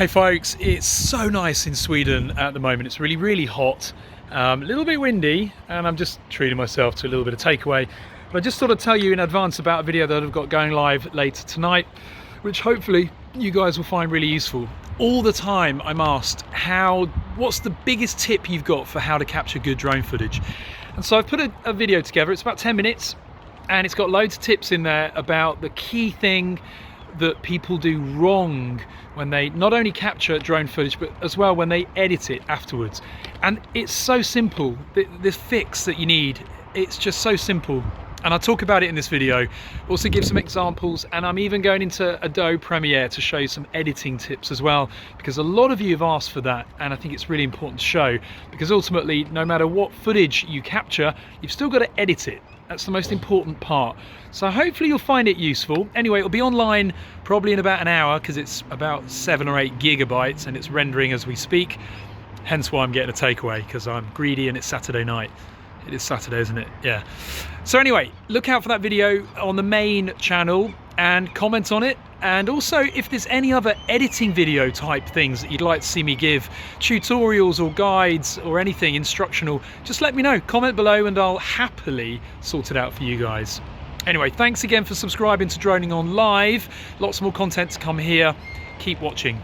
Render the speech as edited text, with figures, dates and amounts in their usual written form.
Hey folks, it's so nice in Sweden at the moment. It's really hot, a little bit windy, and I'm just treating myself to a little bit of takeaway. But I just thought I'd tell you in advance about a video that I've got going live later tonight, which hopefully you guys will find really useful. All the time I'm asked, what's the biggest tip you've got for how to capture good drone footage? And so I've put a video together. It's about 10 minutes and it's got loads of tips in there about the key thing that people do wrong when they not only capture drone footage but as well when they edit it afterwards. And it's so simple, the fix that you need, it's just so simple, and I'll talk about it in this video. Also give some examples, and I'm even going into Adobe Premiere to show you some editing tips as well, because a lot of you have asked for that, and I think it's really important to show, because ultimately no matter what footage you capture, you've still got to edit it. That's the most important part. So hopefully you'll find it useful. Anyway, it'll be online probably in about an hour because it's about 7 or 8 gigabytes and it's rendering as we speak. Hence why I'm getting a takeaway, because I'm greedy and it's Saturday night. It is Saturday, isn't it? Yeah. So anyway, look out for that video on the main channel and comment on it. And also, if there's any other editing video type things that you'd like to see me give, tutorials or guides or anything instructional, just let me know. Comment below and I'll happily sort it out for you guys. Anyway, thanks again for subscribing to Droning On Live. Lots more content to come here. Keep watching.